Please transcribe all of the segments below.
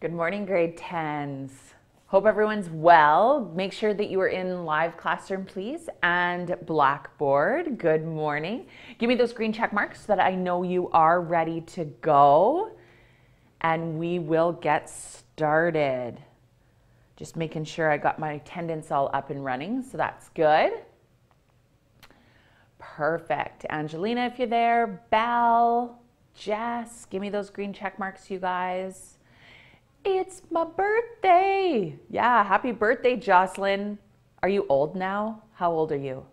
Good morning, grade 10s. Hope everyone's well. Make sure that you are in live classroom, please, and Blackboard. Good morning. Give me those green check marks so that I know you are ready to go. And we will get started. Just making sure I got my attendance all up and running, so that's good. Perfect. Angelina, if you're there. Belle, Jess, give me those green check marks, you guys. It's my birthday. Yeah, happy birthday, Jocelyn. Are you old now? How old are you?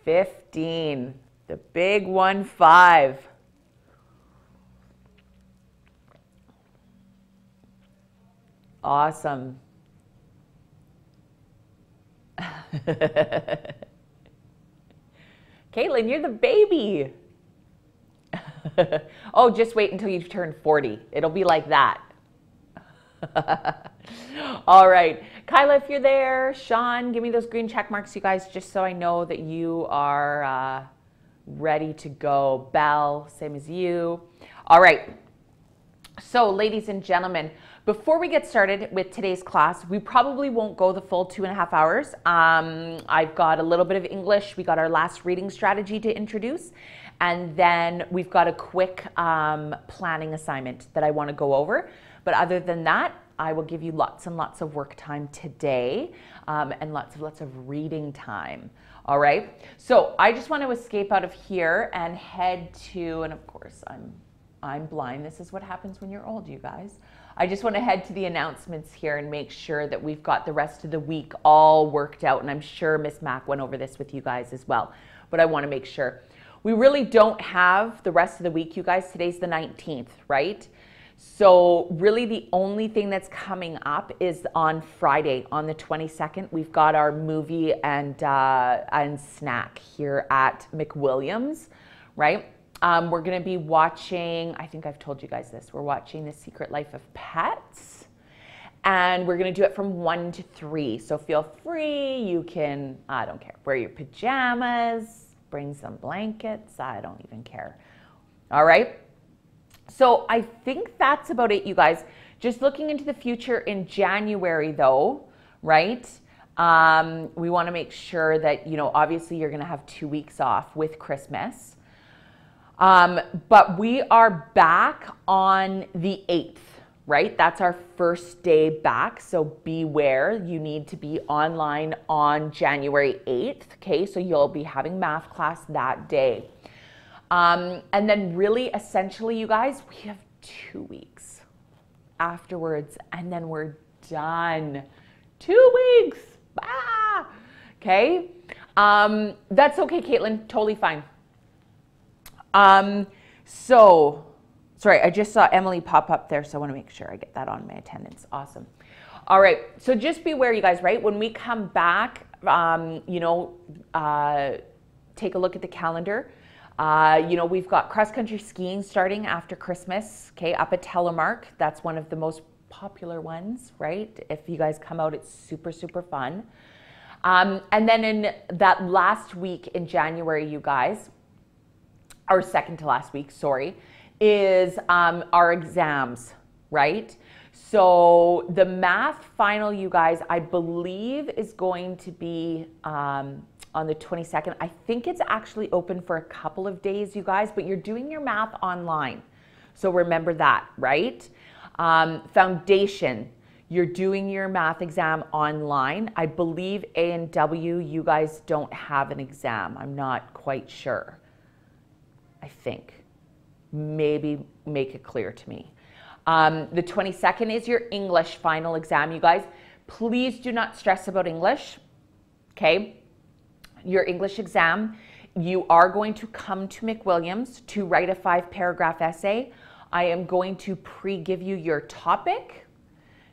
15. The big 1-5. Awesome. Caitlin, you're the baby. Oh, just wait until you turn 40. It'll be like that. All right. Kyla, if you're there. Sean, give me those green check marks, you guys, just so I know that you are ready to go. Belle, same as you. All right. So, ladies and gentlemen, before we get started with today's class, we probably won't go the full 2.5 hours. I've got a little bit of English. We got our last reading strategy to introduce. And then we've got a quick planning assignment that I want to go over. But other than that, I will give you lots and lots of work time today and lots of reading time. All right. So I just want to escape out of here and head to, and of course I'm blind. This is what happens when you're old, you guys. I just want to head to the announcements here and make sure that we've got the rest of the week all worked out. And I'm sure Miss Mack went over this with you guys as well. But I want to make sure. We really don't have the rest of the week, you guys. Today's the 19th, right? So really the only thing that's coming up is on Friday, on the 22nd. We've got our movie and snack here at McWilliams, right? We're going to be watching, I think I've told you guys this, we're watching The Secret Life of Pets. And we're going to do it from 1 to 3. So feel free. You can, I don't care, wear your pajamas. Bring some blankets. I don't even care. All right. So I think that's about it, you guys. Just looking into the future in January, though, right? We want to make sure that, you know, obviously you're going to have 2 weeks off with Christmas. But we are back on the 8th. Right? That's our first day back. So beware, you need to be online on January 8th. Okay, so you'll be having math class that day. And then really, essentially, you guys, we have 2 weeks afterwards, and then we're done. 2 weeks. Ah! Okay. That's okay, Caitlin. Totally fine. Sorry, I just saw Emily pop up there, so I want to make sure I get that on my attendance. Awesome. All right, so just beware, you guys, right? When we come back, take a look at the calendar. We've got cross-country skiing starting after Christmas, okay, up at Telemark. That's one of the most popular ones, right? If you guys come out, it's super, super fun. And then in that last week in January, you guys, or second to last week, sorry, is our exams, right? So the math final, you guys, I believe is going to be on the 22nd. I think it's actually open for a couple of days, you guys, but you're doing your math online. So remember that, right? Foundation, you're doing your math exam online. I believe A and W, you guys don't have an exam. I'm not quite sure, I think. Maybe make it clear to me. The 22nd is your English final exam, you guys. Please do not stress about English, okay? Your English exam, you are going to come to McWilliams to write a 5-paragraph essay. I am going to pre-give you your topic,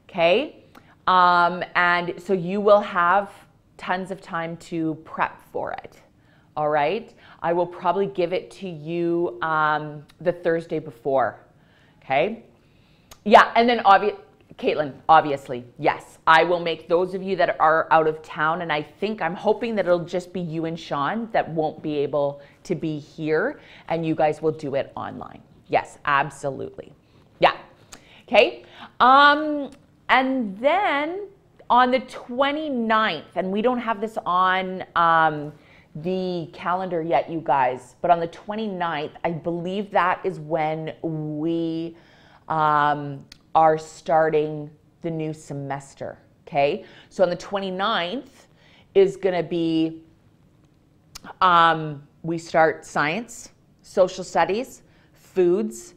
okay? And so you will have tons of time to prep for it. All right, I will probably give it to you the Thursday before, okay? Yeah, and then Caitlin, obviously, yes, I will make those of you that are out of town, and I'm hoping that it'll just be you and Sean that won't be able to be here, and you guys will do it online, Yes, absolutely. Yeah. Okay. And then on the 29th, and we don't have this on the calendar yet, you guys, but on the 29th, I believe that is when we are starting the new semester. Okay. So on the 29th is going to be, we start science, social studies, foods,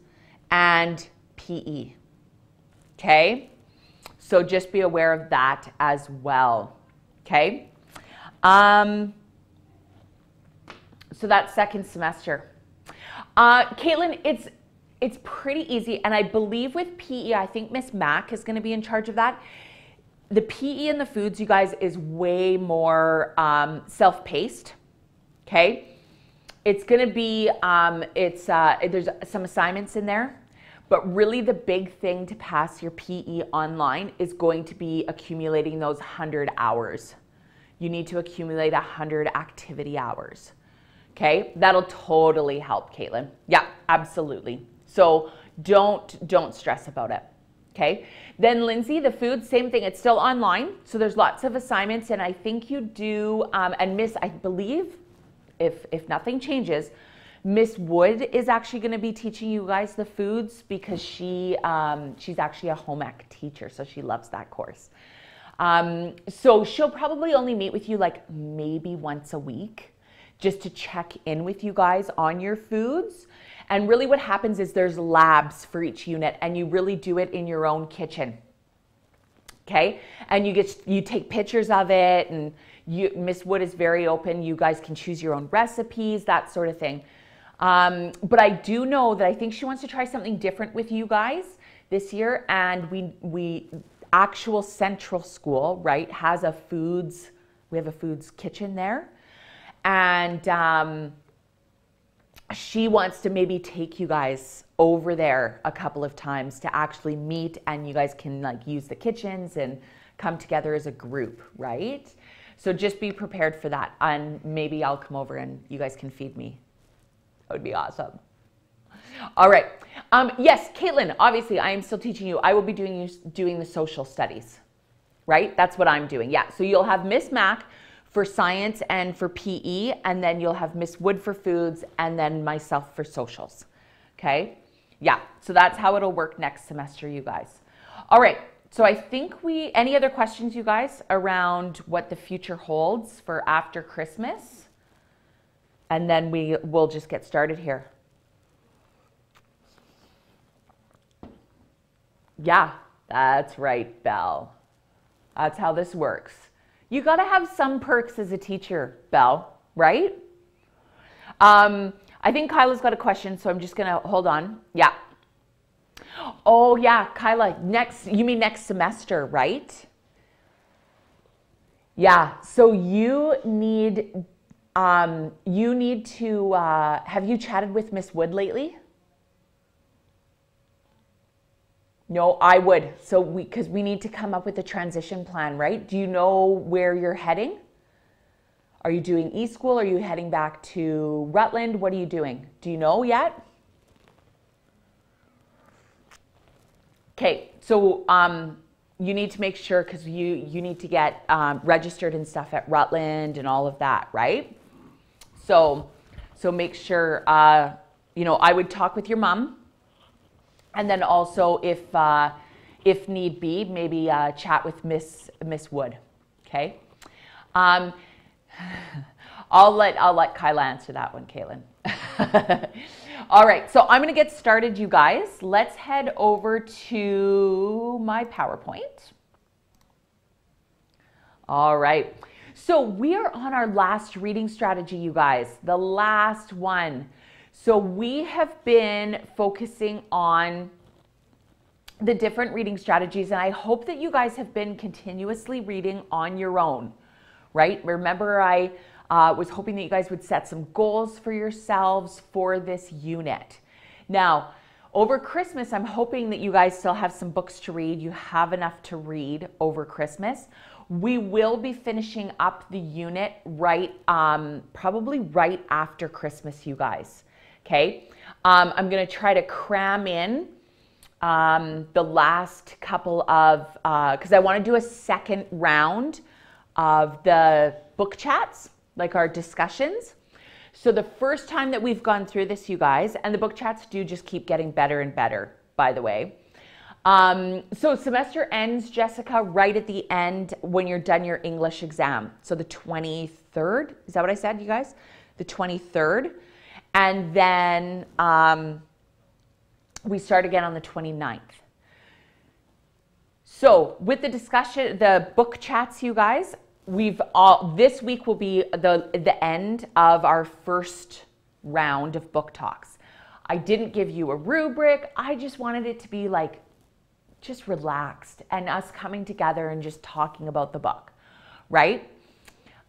and PE. Okay? So just be aware of that as well. Okay? So that's second semester. Caitlin, it's pretty easy, and I believe with PE, I think Miss Mack is going to be in charge of that. The PE and the foods, you guys, is way more self-paced. Okay? It's going to be, there's some assignments in there, but really the big thing to pass your PE online is going to be accumulating those 100 hours. You need to accumulate 100 activity hours. Okay? That'll totally help, Caitlin. Yeah, absolutely. So don't stress about it. Okay? Then Lindsay, the food, same thing. It's still online. So there's lots of assignments, and I think you do, and Miss, I believe, if nothing changes, Miss Wood is actually going to be teaching you guys the foods because she's actually a home ec teacher, so she loves that course. So she'll probably only meet with you like maybe once a week just to check in with you guys on your foods. And really what happens is there's labs for each unit, and you really do it in your own kitchen. Okay? And you take pictures of it, and Miss Wood is very open. You guys can choose your own recipes, that sort of thing. But I do know that I think she wants to try something different with you guys this year. And we actual central school, right, has a foods, we have a foods kitchen there. And she wants to maybe take you guys over there a couple of times to actually meet, and you guys can like use the kitchens and come together as a group, right? So just be prepared for that, and maybe I'll come over and you guys can feed me. That would be awesome. All right. Yes, Caitlin, obviously I am still teaching you. I will be doing the social studies, right? That's what I'm doing. Yeah. So you'll have Miss Mack for science and for PE, and then you'll have Miss Wood for foods, and then myself for socials. Okay? Yeah. So that's how it'll work next semester, you guys. All right. So I think any other questions, you guys, around what the future holds for after Christmas? And then we'll just get started here. Yeah, that's right, Belle. That's how this works. You got to have some perks as a teacher, Belle, right? I think Kyla's got a question, so I'm just going to hold on. Yeah. Oh, yeah, Kyla, you mean next semester, right? Yeah, so you need to, have you chatted with Miss Wood lately? No, I would. So because we need to come up with a transition plan, right? Do you know where you're heading? Are you doing e-school? Are you heading back to Rutland? What are you doing? Do you know yet? Okay, so you need to make sure, because you need to get registered and stuff at Rutland and all of that, right? So make sure, I would talk with your mom. And then also, if need be, maybe chat with Miss Wood. Okay. I'll let Kyla answer that one, Caitlin. All right. So I'm going to get started, you guys. Let's head over to my PowerPoint. All right. So we are on our last reading strategy, you guys. The last one. So we have been focusing on the different reading strategies, and I hope that you guys have been continuously reading on your own, right? Remember, I was hoping that you guys would set some goals for yourselves for this unit. Now, over Christmas, I'm hoping that you guys still have some books to read. You have enough to read over Christmas. We will be finishing up the unit probably right after Christmas, you guys. Okay, I'm going to try to cram in the last couple of, because I want to do a second round of the book chats, like our discussions. So the first time that we've gone through this, you guys, and the book chats do just keep getting better and better, by the way. So semester ends, Jessica, right at the end when you're done your English exam. So the 23rd, is that what I said, you guys? The 23rd. And then we start again on the 29th. So with the discussion, the book chats, you guys, this week will be the end of our first round of book talks. I didn't give you a rubric. I just wanted it to be like, just relaxed and us coming together and just talking about the book, right?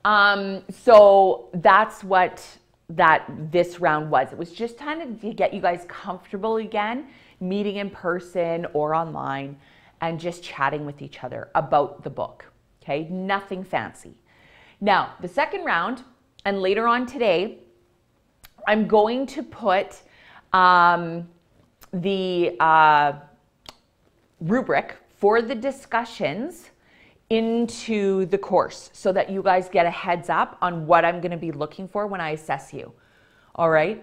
So that's what this round was. It was just kind of to get you guys comfortable again, meeting in person or online and just chatting with each other about the book. Okay, nothing fancy. Now, the second round, and later on today, I'm going to put the rubric for the discussions into the course so that you guys get a heads up on what I'm going to be looking for when I assess you. All right.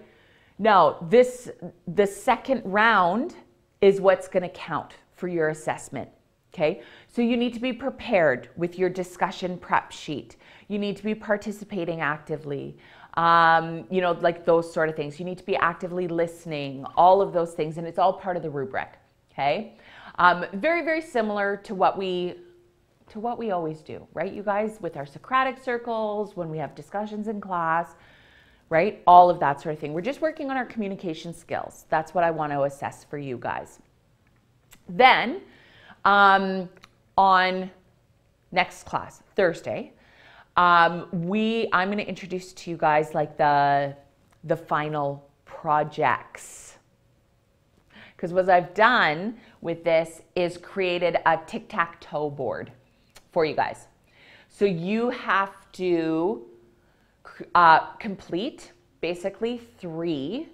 Now, the second round is what's going to count for your assessment. Okay, so you need to be prepared with your discussion prep sheet. You need to be participating actively, you know, like those sort of things. You need to be actively listening, all of those things, and it's all part of the rubric. Okay, very, very similar to what we always do, right, you guys, with our Socratic circles, when we have discussions in class, right, all of that sort of thing. We're just working on our communication skills. That's what I want to assess for you guys. Then, on next class, Thursday, I'm going to introduce to you guys like the final projects. Because what I've done with this is created a tic-tac-toe board for you guys. So you have to complete basically 3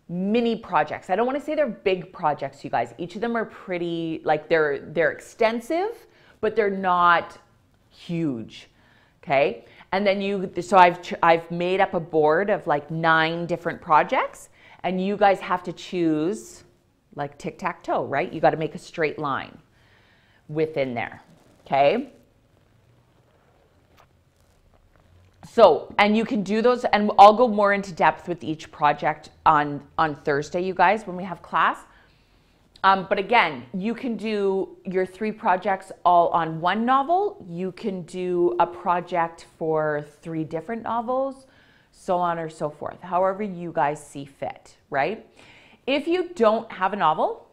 mini projects. I don't want to say they're big projects, you guys. Each of them are pretty, like they're extensive, but they're not huge. Okay. And then so I've made up a board of like 9 different projects, and you guys have to choose like tic-tac-toe, right? You got to make a straight line within there. Okay. So, and you can do those, and I'll go more into depth with each project on Thursday, you guys, when we have class. But again, you can do your 3 projects all on one novel. You can do a project for 3 different novels, so on or so forth, however you guys see fit, right? If you don't have a novel,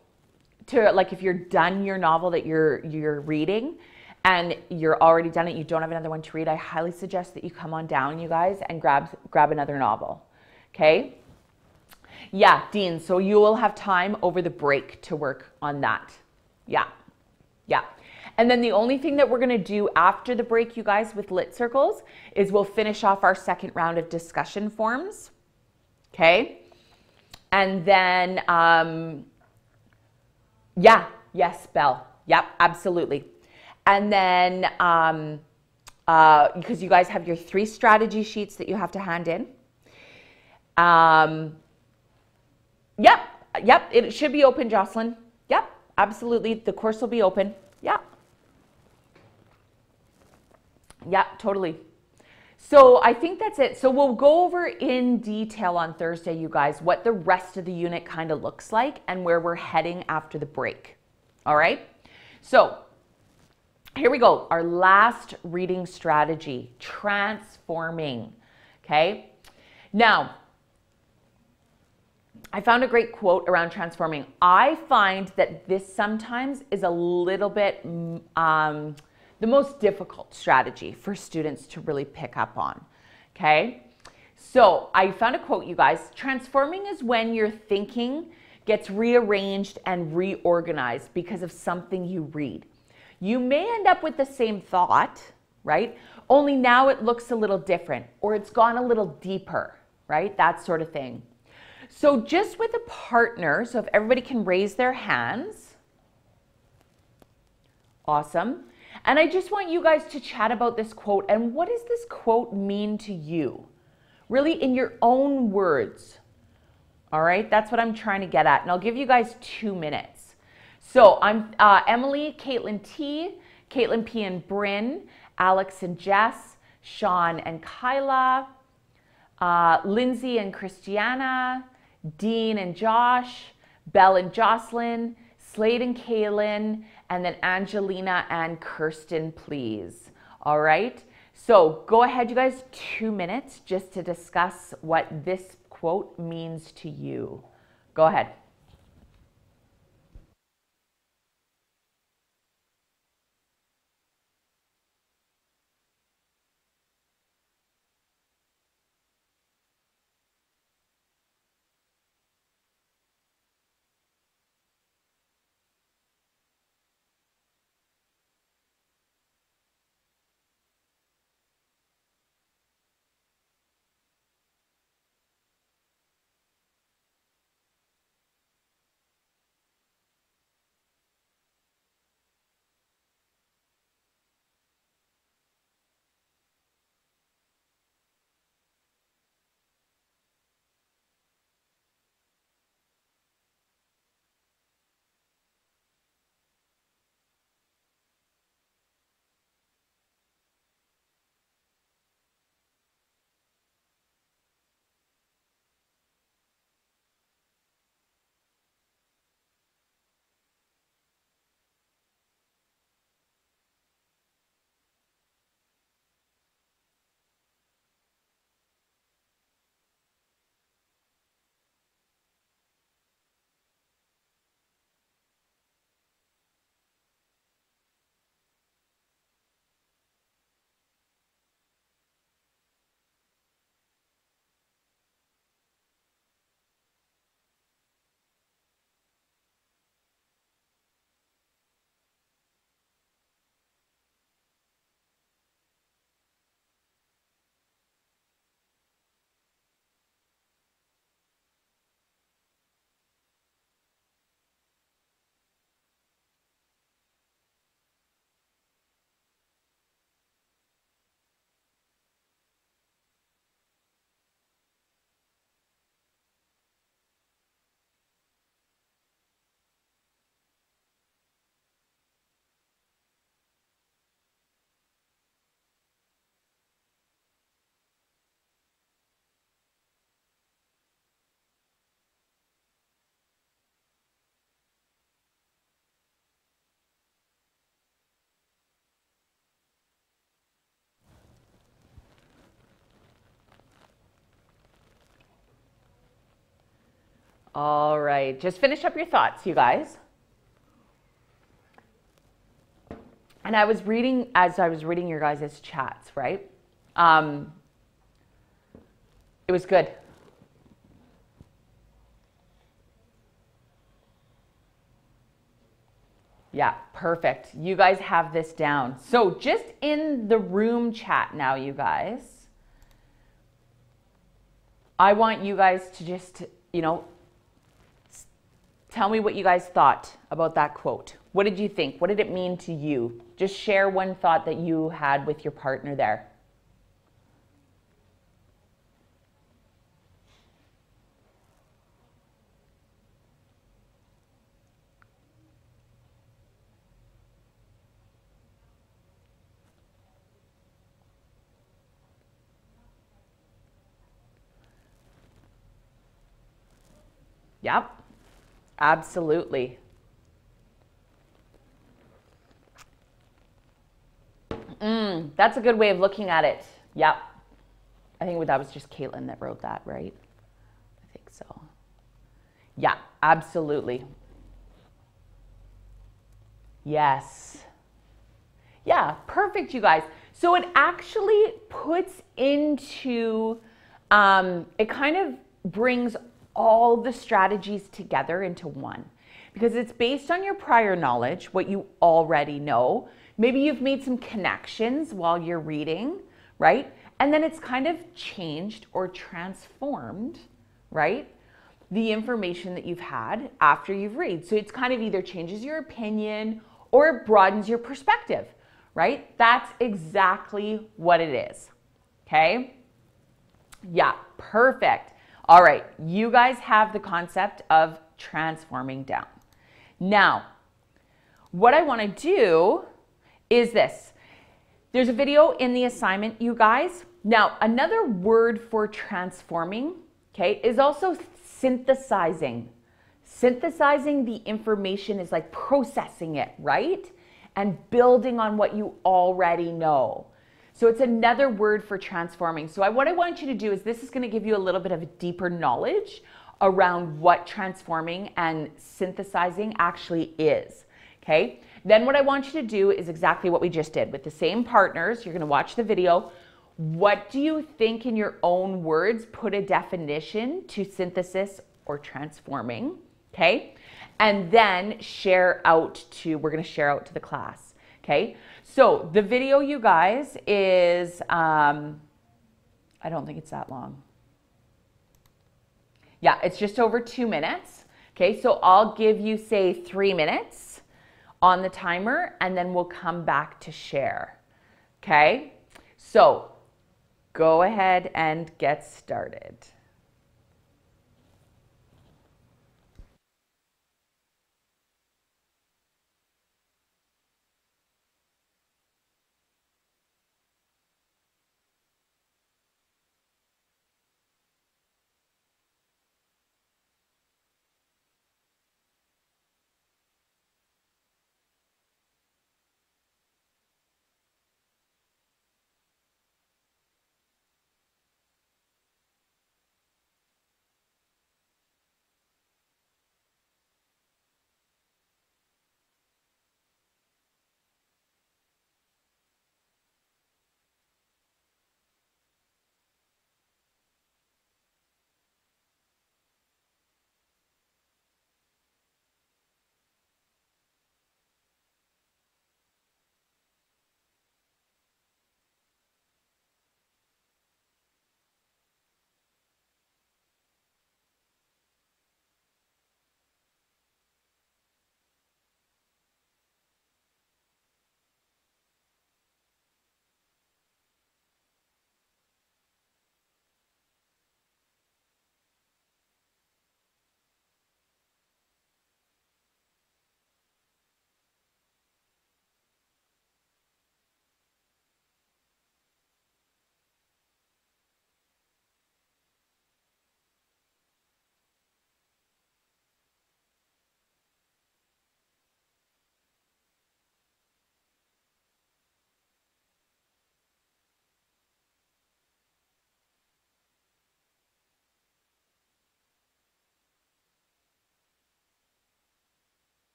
like if you're done your novel that you're reading, and you're already done it, you don't have another one to read, I highly suggest that you come on down, you guys, and grab another novel, okay? Yeah, Dean, so you will have time over the break to work on that. Yeah. And then the only thing that we're gonna do after the break, you guys, with Lit Circles, is we'll finish off our second round of discussion forms, okay? And then, yes, Belle, yep, absolutely. And then, because you guys have your 3 strategy sheets that you have to hand in. Yep, it should be open, Jocelyn. Yep, absolutely. The course will be open. Yep, totally. So I think that's it. So we'll go over in detail on Thursday, you guys, what the rest of the unit kind of looks like and where we're heading after the break. All right. So here we go. Our last reading strategy, transforming. Okay. Now, I found a great quote around transforming. I find that this sometimes is a little bit the most difficult strategy for students to really pick up on. Okay. So I found a quote, you guys. Transforming is when your thinking gets rearranged and reorganized because of something you read. You may end up with the same thought, right? Only now it looks a little different, or it's gone a little deeper, right? That sort of thing. So just with a partner, so if everybody can raise their hands. Awesome. And I just want you guys to chat about this quote and what does this quote mean to you? Really in your own words. All right, that's what I'm trying to get at. And I'll give you guys 2 minutes. So I'm Emily, Caitlin T, Caitlin P and Bryn, Alex and Jess, Sean and Kyla, Lindsay and Christiana, Dean and Josh, Belle and Jocelyn, Slade and Kaylin, and then Angelina and Kirsten, please. All right. So go ahead, you guys, 2 minutes just to discuss what this quote means to you. Go ahead. All right, just finish up your thoughts, you guys. And I was reading, as I was reading your guys' chats, right? It was good. Yeah, perfect. You guys have this down. So just in the room chat now, you guys, I want you guys to just, tell me what you guys thought about that quote. What did you think? What did it mean to you? Just share one thought that you had with your partner there. Yep, absolutely. That's a good way of looking at it. Yep. I think that was just Caitlin that wrote that, right? I think so. Yeah, absolutely. Yes. Yeah, perfect, you guys. So it actually puts into, it kind of brings all the strategies together into one because it's based on your prior knowledge, what you already know. Maybe you've made some connections while you're reading, right? And then it's kind of changed or transformed, right? the information that you've had after you've read. So it's kind of either changes your opinion or it broadens your perspective, right? That's exactly what it is, okay? Yeah, perfect. All right, you guys have the concept of transforming down. Now, what I want to do is this. There's a video in the assignment, you guys. Now, another word for transforming, okay, is also synthesizing. Synthesizing the information is like processing it, right? And building on what you already know. So it's another word for transforming. So what I want you to do is this is going to give you a little bit of a deeper knowledge around what transforming and synthesizing actually is, okay? Then what I want you to do is exactly what we just did. With the same partners, you're going to watch the video. What do you think in your own words put a definition to synthesis or transforming, okay? And then share out to, we're going to share out to the class, okay? So the video, you guys, is, I don't think it's that long. Yeah, it's just over 2 minutes. Okay, so I'll give you, say, 3 minutes on the timer, and then we'll come back to share. Okay, so go ahead and get started.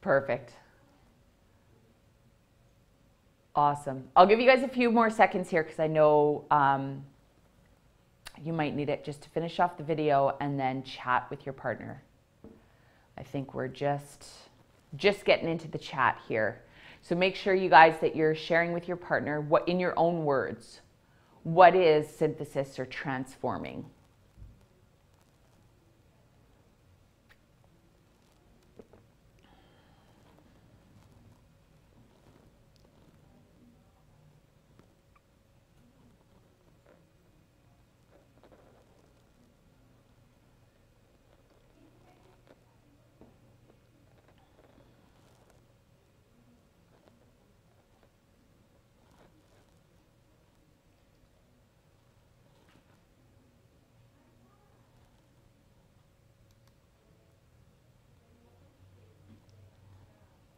Perfect. Awesome. I'll give you guys a few more seconds here because I know you might need it just to finish off the video and then chat with your partner. I think we're just just getting into the chat here. So make sure you guys that you're sharing with your partner what, in your own words, what is synthesis or transforming?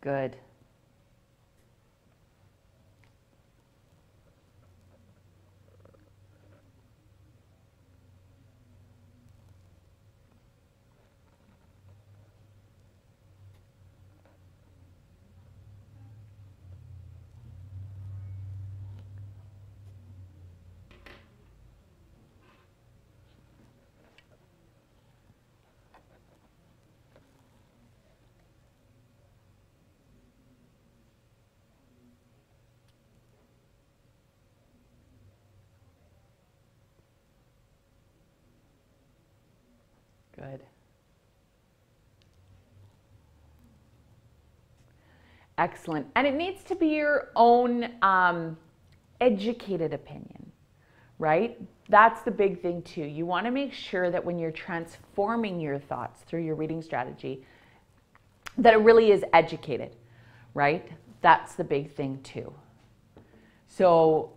Good. Good. Excellent. And it needs to be your own educated opinion, right? That's the big thing too. You want to make sure that when you're transforming your thoughts through your reading strategy, that it really is educated, right? That's the big thing too. So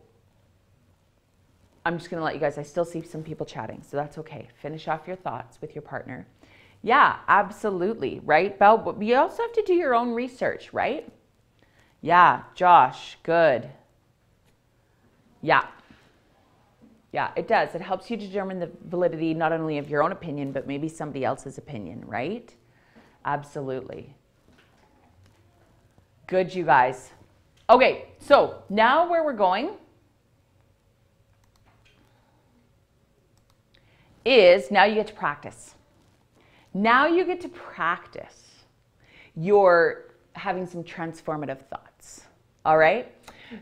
I'm just going to let you guys, I still see some people chatting, so that's okay. Finish off your thoughts with your partner. Yeah, absolutely, right? Belle, but you also have to do your own research, right? Yeah, Josh, good. Yeah. Yeah, it does. It helps you determine the validity not only of your own opinion, but maybe somebody else's opinion, right? Absolutely. Good, you guys. Okay, so now where we're going is now you get to practice. Now you get to practice your having some transformative thoughts. All right?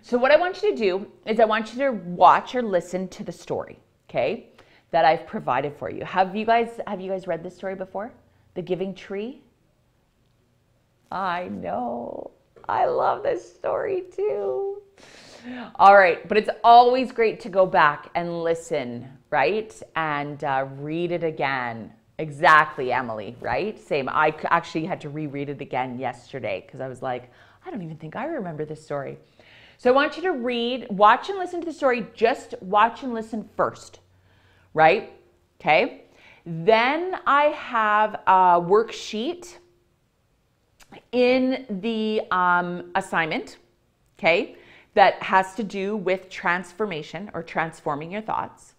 So what I want you to do is I want you to watch or listen to the story, okay, that I've provided for you. Have you guys read this story before? The Giving Tree? I know. I love this story too. All right, but it's always great to go back and listen, right? And read it again. Exactly, Emily, right? Same. I actually had to reread it again yesterday because I was like, I don't even think I remember this story. So I want you to read, watch and listen to the story. Just watch and listen first, right? Okay. Then I have a worksheet in the assignment, okay, that has to do with transformation or transforming your thoughts.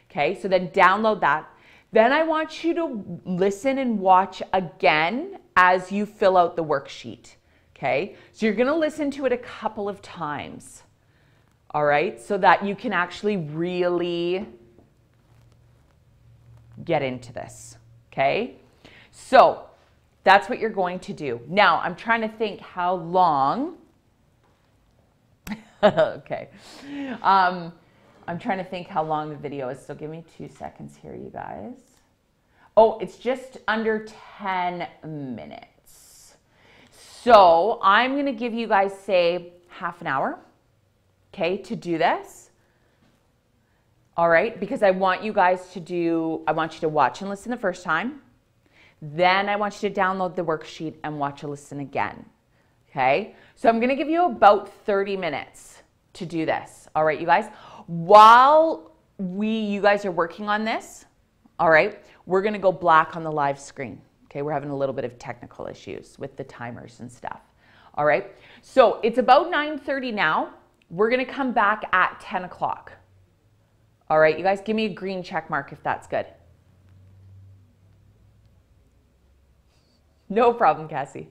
Okay, so then download that. Then I want you to listen and watch again as you fill out the worksheet. Okay, so you're going to listen to it a couple of times. All right, so that you can actually really get into this. Okay, so that's what you're going to do. Now, I'm trying to think how long. Okay. I'm trying to think how long the video is, so give me 2 seconds here, you guys. Oh, it's just under 10 minutes. So I'm going to give you guys, say, half an hour, okay, to do this. All right, because I want you guys to do, I want you to watch and listen the first time. Then I want you to download the worksheet and watch and listen again. Okay, so I'm going to give you about 30 minutes to do this. All right, you guys, while you guys are working on this, all right, we're going to go black on the live screen. Okay, we're having a little bit of technical issues with the timers and stuff. All right, so it's about 9:30 now. We're going to come back at 10 o'clock. All right, you guys, give me a green check mark if that's good. No problem, Cassie.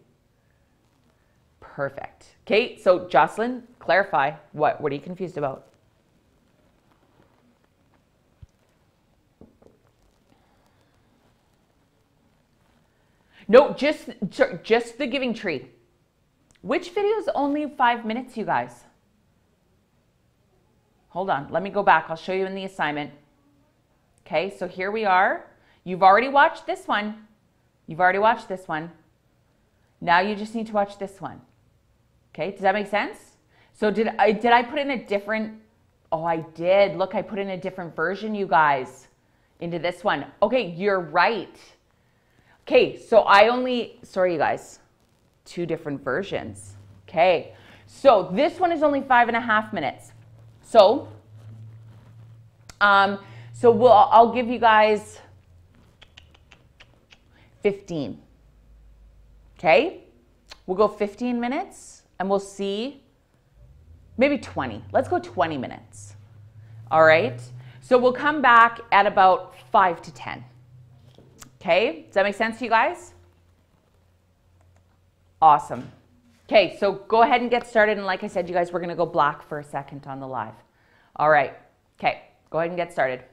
Perfect. Okay, so Jocelyn, clarify. What are you confused about? No, just the Giving Tree. Which video is only 5 minutes, you guys? Hold on, let me go back. I'll show you in the assignment. Okay, so here we are. You've already watched this one. You've already watched this one. Now you just need to watch this one. Okay, does that make sense? So did I put in a different, oh, I did. Look, I put in a different version, you guys, into this one. Okay, you're right. Okay, so sorry, you guys, 2 different versions. Okay, so this one is only 5.5 minutes. So, I'll give you guys 15. Okay, we'll go 15 minutes and we'll see, maybe 20. Let's go 20 minutes. All right, so we'll come back at about 5 to 10. Okay, does that make sense to you guys? Awesome. Okay, so go ahead and get started. And like I said, you guys, we're going to go black for a second on the live. All right. Okay, go ahead and get started.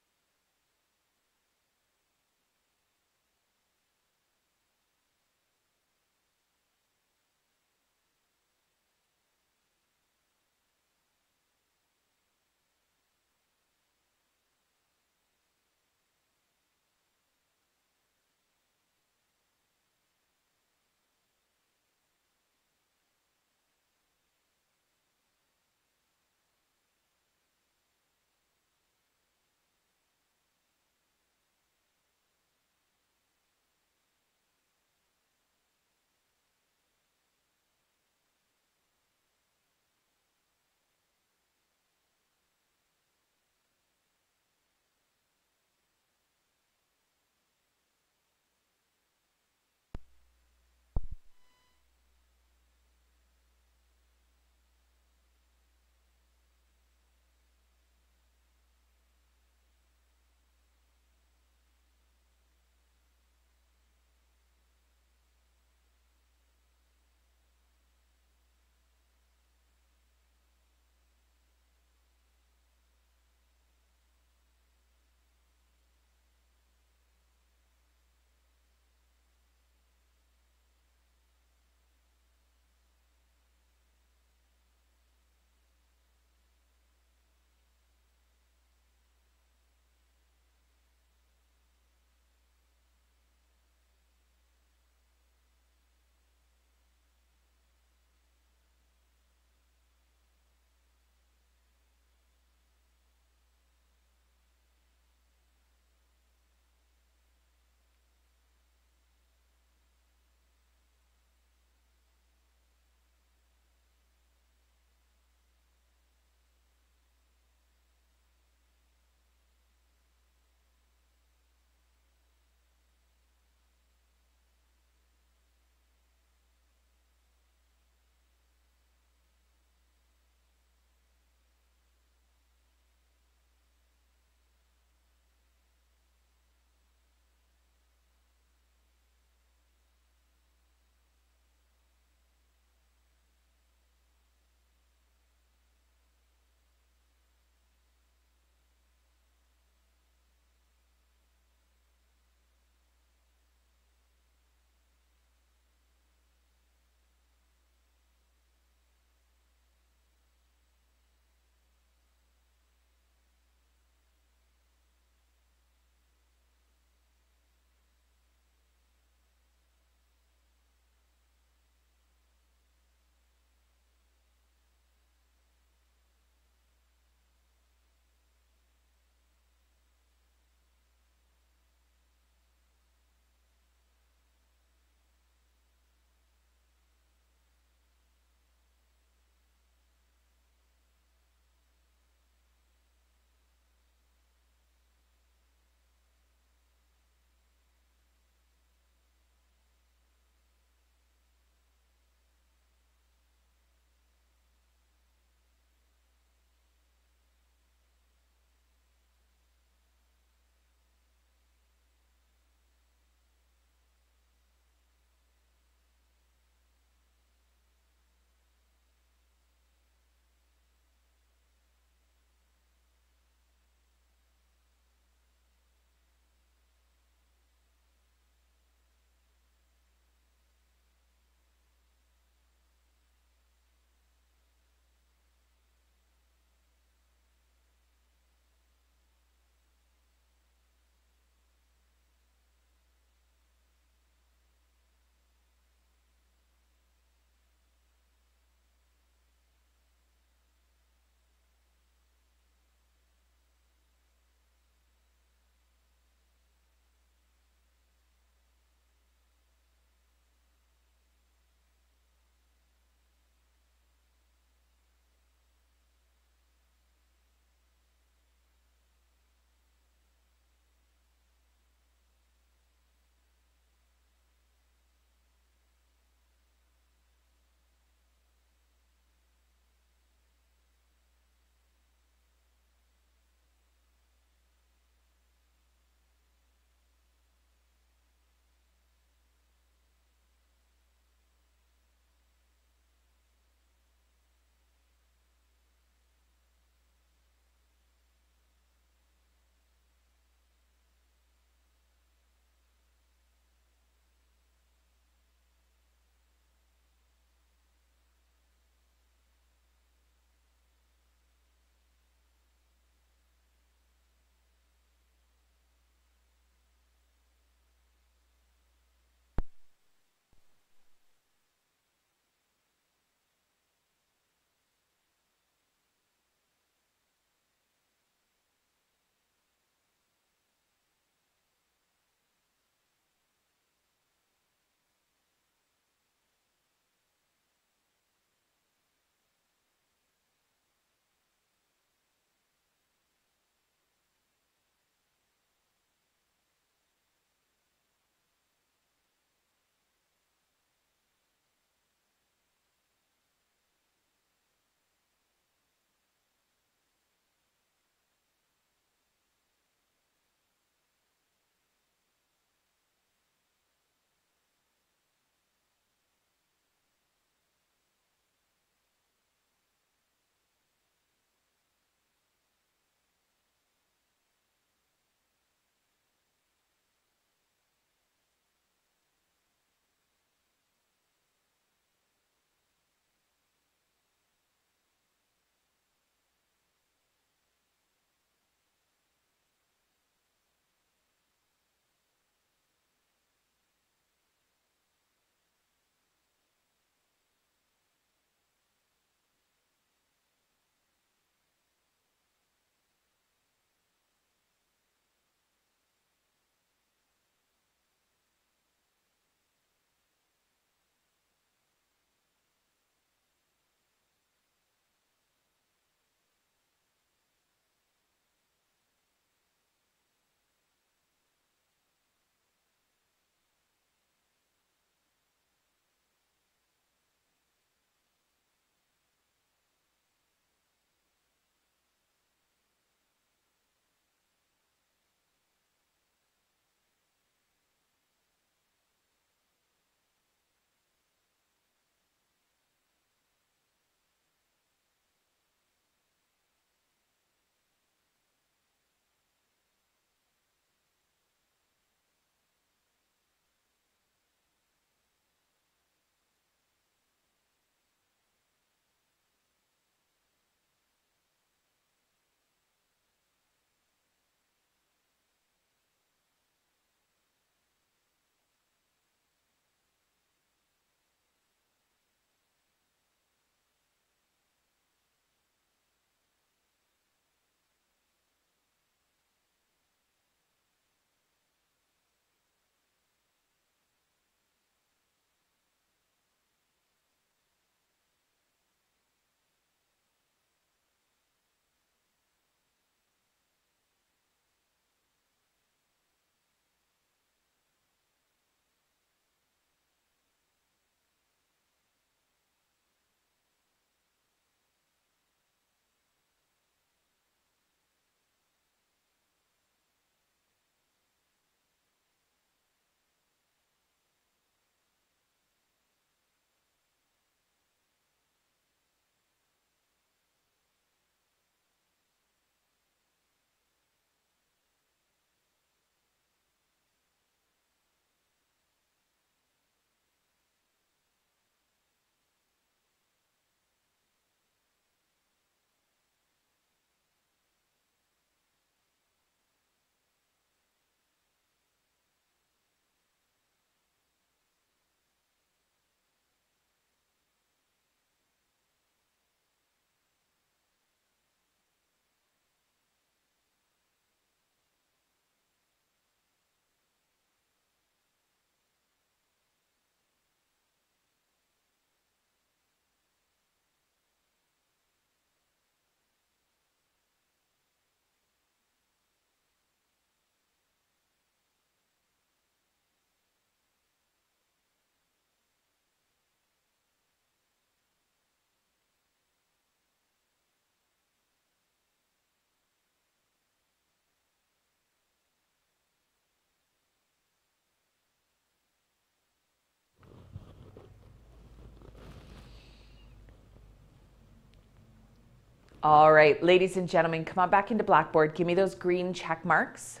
All right, ladies and gentlemen, come on back into Blackboard. Give me those green check marks.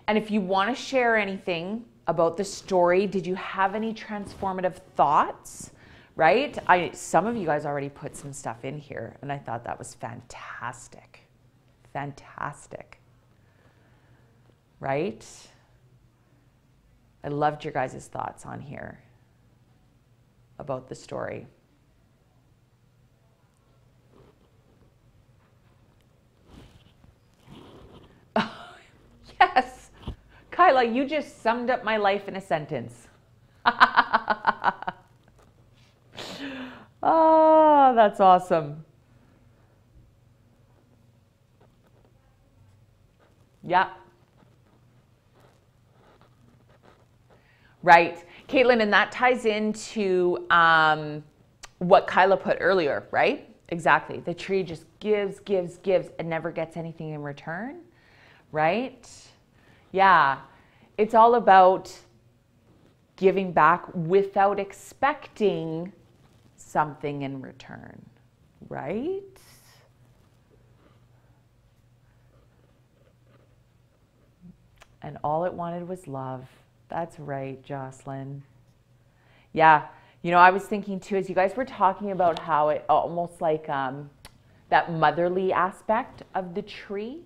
And if you want to share anything about the story, did you have any transformative thoughts? Right? Some of you guys already put some stuff in here, and I thought that was fantastic. Fantastic. Right? I loved your guys' thoughts on here about the story. Yes. Kyla, you just summed up my life in a sentence. Oh, that's awesome. Yeah. Right. Caitlin, and that ties into what Kyla put earlier, right? Exactly. The tree just gives, gives, gives, and never gets anything in return, right? Yeah. It's all about giving back without expecting something in return, right? And all it wanted was love. That's right, Jocelyn. Yeah, you know, I was thinking too, as you guys were talking about how it almost like that motherly aspect of the tree,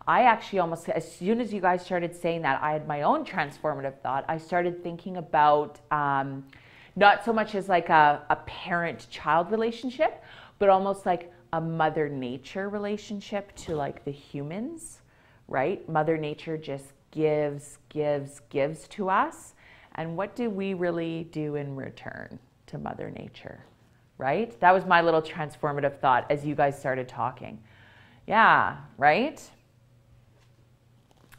I actually almost, as soon as you guys started saying that, I had my own transformative thought. I started thinking about not so much as like a parent-child relationship, but almost like a mother nature relationship to like the humans, right? Mother nature just gives, gives, gives to us. And what do we really do in return to Mother Nature, right? That was my little transformative thought as you guys started talking. Yeah, right?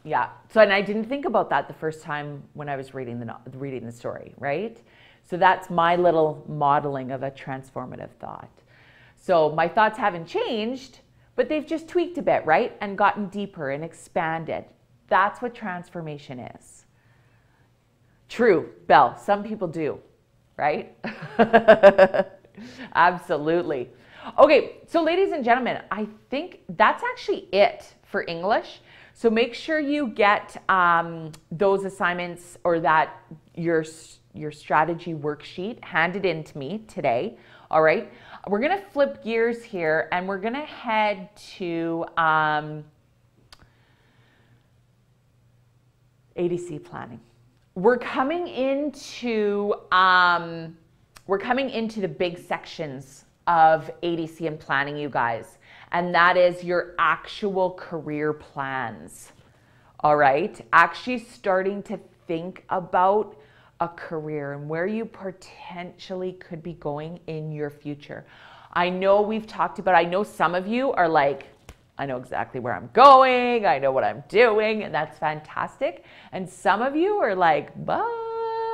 Yeah, so and I didn't think about that the first time when I was reading the story, right? So that's my little modeling of a transformative thought. So my thoughts haven't changed, but they've just tweaked a bit, right? And gotten deeper and expanded. That's what transformation is. True, Belle, some people do, right? Absolutely. Okay, so ladies and gentlemen, I think that's actually it for English. So make sure you get those assignments or that your strategy worksheet handed in to me today. All right, we're gonna flip gears here and we're gonna head to ADC planning. We're coming into the big sections of ADC and planning, you guys, and that is your actual career plans. All right, actually starting to think about a career and where you potentially could be going in your future. I know we've talked about, I know some of you are like, I know exactly where I'm going, I know what I'm doing, and that's fantastic. And some of you are like,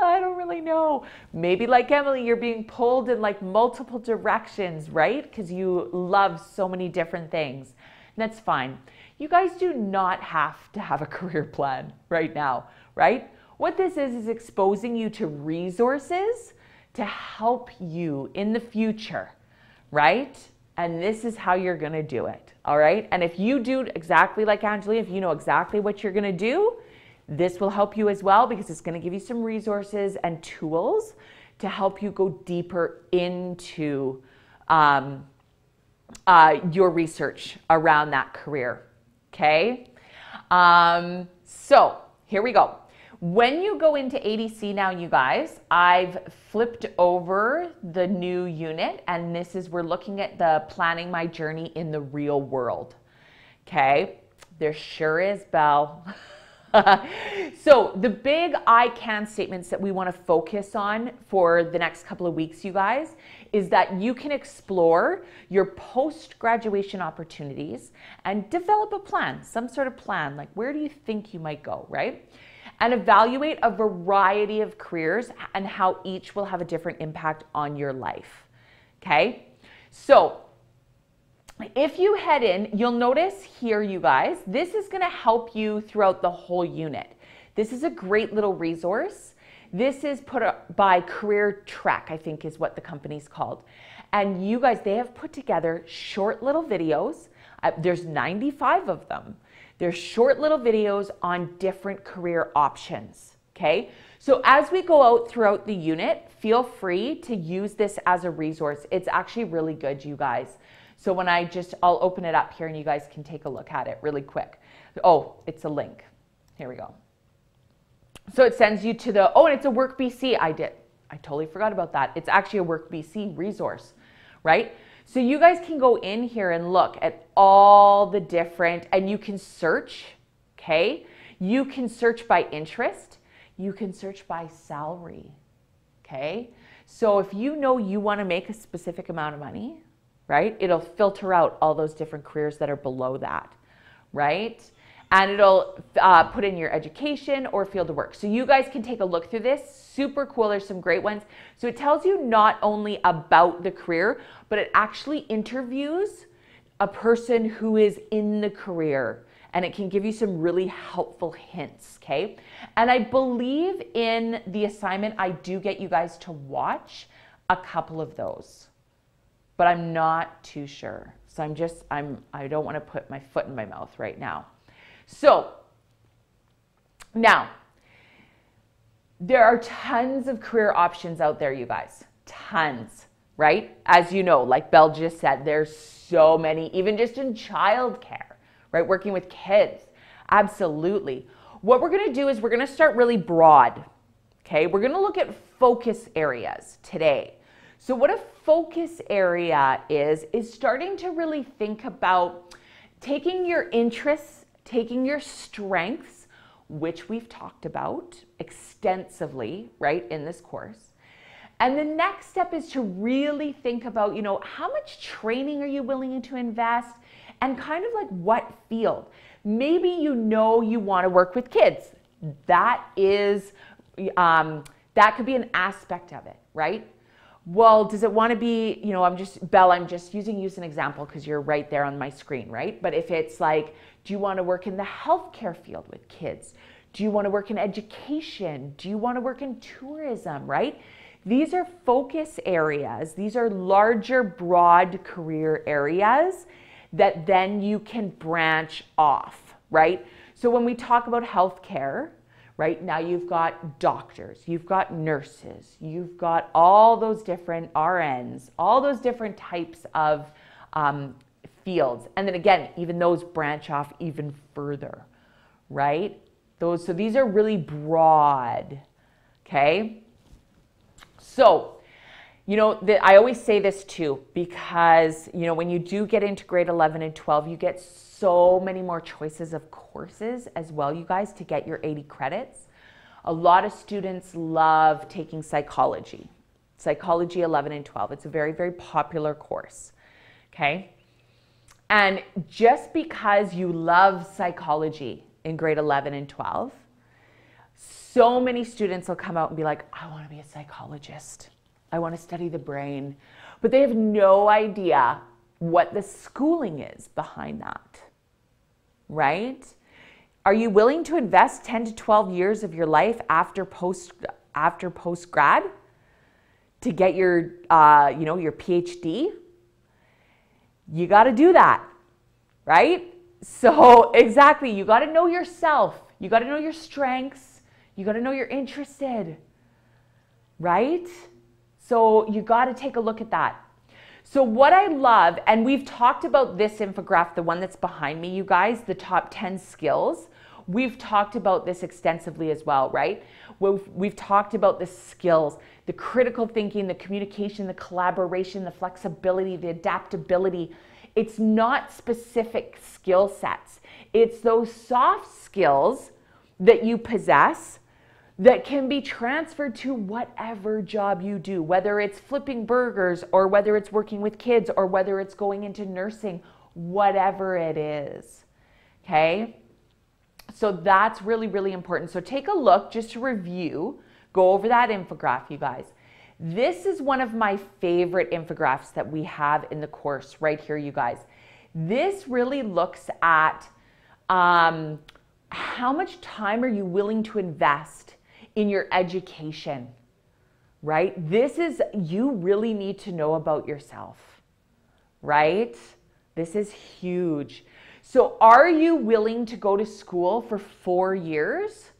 I don't really know. Maybe like Emily, you're being pulled in like multiple directions, right? Because you love so many different things. And that's fine. You guys do not have to have a career plan right now, right? What this is exposing you to resources to help you in the future, right? And this is how you're gonna do it, all right? And if you do exactly like Angelia, if you know exactly what you're gonna do, this will help you as well because it's gonna give you some resources and tools to help you go deeper into your research around that career, okay? So here we go. When you go into ADC now, you guys, I've flipped over the new unit, and this is, we're looking at the planning my journey in the real world. Okay, there sure is, Belle. So the big I can statements that we want to focus on for the next couple of weeks, you guys, is that you can explore your post-graduation opportunities and develop a plan, some sort of plan, like where do you think you might go, right? And evaluate a variety of careers and how each will have a different impact on your life, okay? So if you head in, you'll notice here, you guys, this is gonna help you throughout the whole unit. This is a great little resource This is put up by Career Trek, I think is what the company's called. And you guys, they have put together short little videos. There's 95 of them. They're short little videos on different career options, okay? So as we go out throughout the unit, feel free to use this as a resource. It's actually really good, you guys. So when I'll open it up here and you guys can take a look at it really quick. Oh, it's a link. Here we go. So it sends you to the, and it's a Work BC. I totally forgot about that. It's actually a Work BC resource, right? So you guys can go in here and look at all the different, and you can search, okay? You can search by interest. You can search by salary, okay? So if you know you want to make a specific amount of money, right? It'll filter out all those different careers that are below that, right? And it'll put in your education or field of work. So you guys can take a look through this. Super cool. There's some great ones. So it tells you not only about the career, but it actually interviews a person who is in the career. And it can give you some really helpful hints, okay? And I believe in the assignment, I do get you guys to watch a couple of those, but I'm not too sure. So I don't want to put my foot in my mouth right now. So now, there are tons of career options out there, you guys, tons, right? As you know, like Belle just said, there's so many, even just in childcare, right? Working with kids, absolutely. What we're gonna do is we're gonna start really broad, okay? We're gonna look at focus areas today. So what a focus area is starting to really think about taking your interests, taking your strengths, which we've talked about extensively, right, in this course. And the next step is to really think about, how much training are you willing to invest and kind of like what field? Maybe you want to work with kids. That is, that could be an aspect of it, right? Well, does it want to be, Belle, I'm just using you as an example because you're right there on my screen, right? But if it's like, do you want to work in the healthcare field with kids? Do you want to work in education? Do you want to work in tourism, right? These are focus areas. These are larger, broad career areas that then you can branch off, right? So when we talk about healthcare, right, now you've got doctors, you've got nurses, you've got all those different RNs, all those different types of fields. And then again, even those branch off even further, right? So these are really broad, okay? So, I always say this too, because, when you do get into grade 11 and 12, you get so many more choices of courses as well, you guys, to get your 80 credits. A lot of students love taking psychology 11 and 12. It's a very, very popular course, okay? And just because you love psychology in grade 11 and 12, so many students will come out and be like, I want to be a psychologist. I want to study the brain. But they have no idea what the schooling is behind that, right? Are you willing to invest 10 to 12 years of your life after post-grad to get your, your PhD? You got to do that, right? So exactly, you got to know yourself. You got to know your strengths. You got to know you're interested, right? So you got to take a look at that. So what I love, and we've talked about this infographic, the one that's behind me, you guys, the top 10 skills. We've talked about this extensively as well, right? We've talked about the skills, the critical thinking, the communication, the collaboration, the flexibility, the adaptability. It's not specific skill sets. It's those soft skills that you possess that can be transferred to whatever job you do, whether it's flipping burgers or whether it's working with kids or whether it's going into nursing, whatever it is, okay? So that's really, really important. So take a look, just to review, go over that infographic, you guys. This is one of my favorite infographics that we have in the course right here, you guys. This really looks at how much time are you willing to invest in your education, right? You really need to know about yourself, right? This is huge. So are you willing to go to school for 4 years?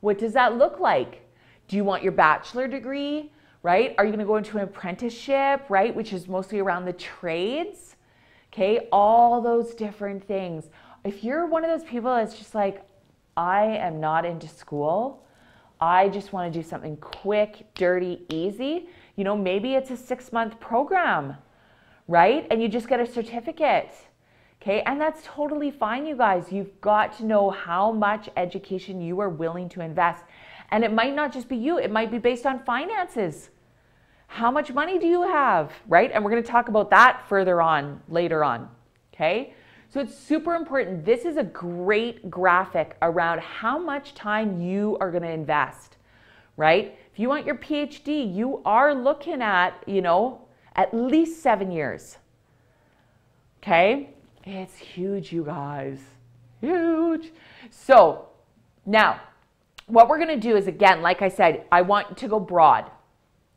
What does that look like? Do you want your bachelor degree, right? Are you going to go into an apprenticeship, right? Which is mostly around the trades, okay? All those different things. If you're one of those people that's just like, I am not into school, I just want to do something quick, dirty, easy, you know, maybe it's a 6-month program, right? And you just get a certificate. Okay, and that's totally fine, you guys. You've got to know how much education you are willing to invest. And it might not just be you, it might be based on finances. How much money do you have, right? And we're going to talk about that further on, later on, okay? So it's super important. This is a great graphic around how much time you are going to invest, right? If you want your PhD, you are looking at, you know, at least 7 years, okay? It's huge, you guys, huge. So now what we're going to do is, again, like I said, I want to go broad.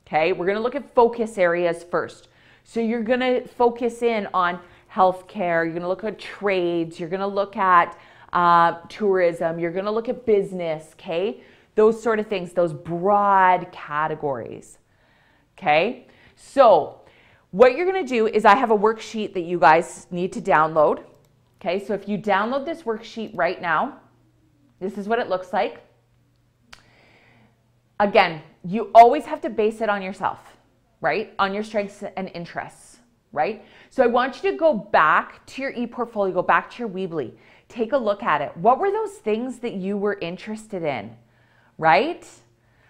Okay, we're going to look at focus areas first. So you're going to focus in on healthcare, you're going to look at trades, you're going to look at tourism, you're going to look at business, okay? Those sort of things, those broad categories, okay? So what you're going to do is I have a worksheet that you guys need to download, okay? So if you download this worksheet right now, this is what it looks like. Again, you always have to base it on yourself, right? On your strengths and interests, right? So I want you to go back to your ePortfolio, go back to your Weebly, take a look at it. What were those things that you were interested in, right?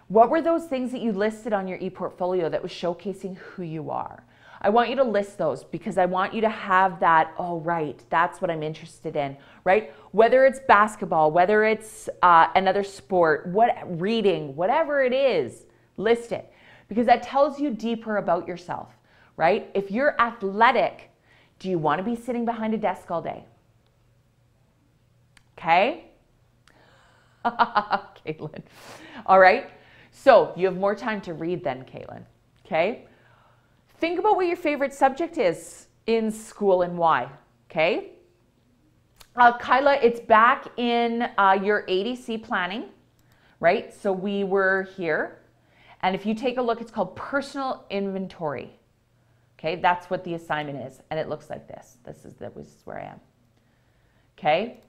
What were those things that you listed on your ePortfolio that was showcasing who you are? I want you to list those because I want you to have that, oh, right, that's what I'm interested in, right? Whether it's basketball, whether it's another sport, reading, whatever it is, list it because that tells you deeper about yourself, right? If you're athletic, do you want to be sitting behind a desk all day? Okay? Caitlin. All right. So you have more time to read then, Caitlin. Okay? Think about what your favorite subject is in school and why, okay? Kyla, it's back in your ADC planning, right? So we were here. And if you take a look, it's called personal inventory. Okay, that's what the assignment is. And it looks like this. This is where I am. Okay?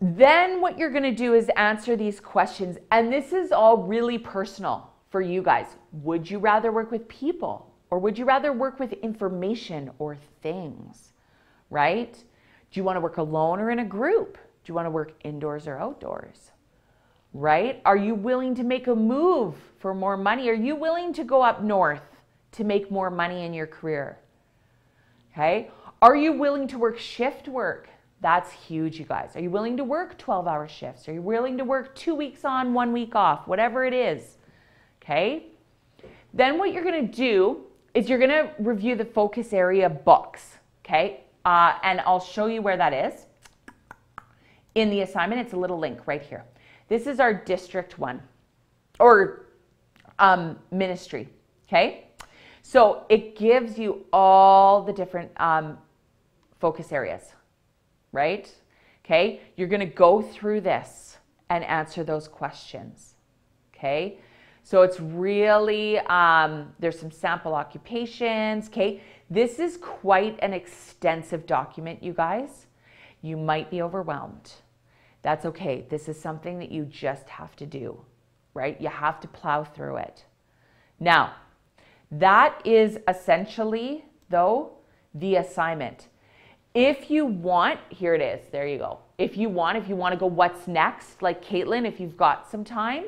Then what you're going to do is answer these questions. And this is all really personal for you guys. Would you rather work with people or would you rather work with information or things, right? Do you want to work alone or in a group? Do you want to work indoors or outdoors, right? Are you willing to make a move for more money? Are you willing to go up north to make more money in your career? Okay. Are you willing to work shift work? That's huge, you guys. Are you willing to work 12-hour shifts? Are you willing to work 2 weeks on, 1 week off? Whatever it is. Okay. Then what you're going to do is you're going to review the focus area books. Okay. And I'll show you where that is. In the assignment, it's a little link right here. This is our district one or ministry. Okay. So it gives you all the different focus areas, right? Okay. You're going to go through this and answer those questions. Okay. So it's really, there's some sample occupations, okay? This is quite an extensive document, you guys. You might be overwhelmed. That's okay. This is something that you just have to do, right? You have to plow through it. Now, that is essentially, though, the assignment. If you want, here it is, there you go. If you want to go what's next, like Caitlin, if you've got some time,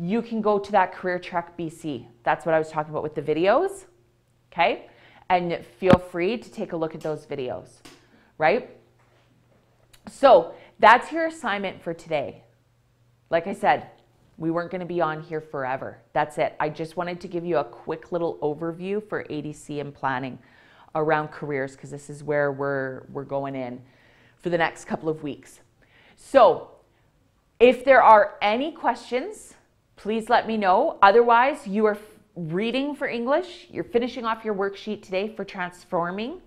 you can go to that Career Trek BC. That's what I was talking about with the videos, okay? And feel free to take a look at those videos, right? So that's your assignment for today. Like I said, we weren't going to be on here forever. That's it. I just wanted to give you a quick little overview for ADC and planning around careers because this is where we're going in for the next couple of weeks. So If there are any questions, please let me know. Otherwise, you are reading for English. You're finishing off your worksheet today for transforming,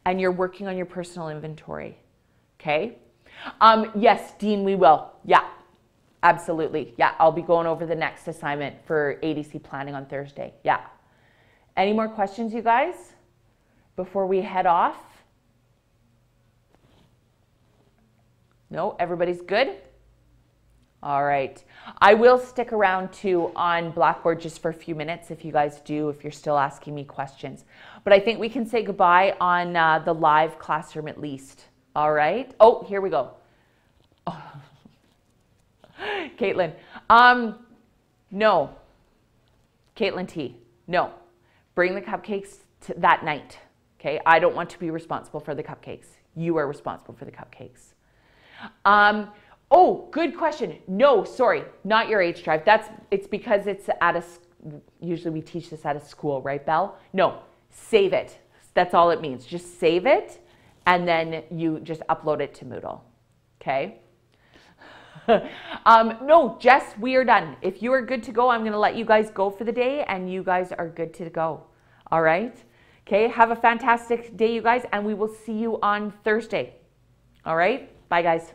and you're working on your personal inventory. Okay? Yes, Dean, we will. Yeah, absolutely. Yeah, I'll be going over the next assignment for ADC planning on Thursday. Yeah. Any more questions, you guys, before we head off? No, everybody's good? All right. I will stick around too on Blackboard just for a few minutes if you guys do, if you're still asking me questions. But I think we can say goodbye on the live classroom at least. All right. Oh, here we go. Oh. Caitlin. No. Caitlin T. No. Bring the cupcakes to that night. Okay. I don't want to be responsible for the cupcakes. You are responsible for the cupcakes. Oh, good question. No, sorry, not your H drive. It's because it's at a, usually we teach this at a school, right, Belle? No, save it. That's all it means. Just save it, and then you just upload it to Moodle, okay? No, Jess, we are done. If you are good to go, I'm going to let you guys go for the day, and you guys are good to go, all right? Okay, have a fantastic day, you guys, and we will see you on Thursday, all right? Bye, guys.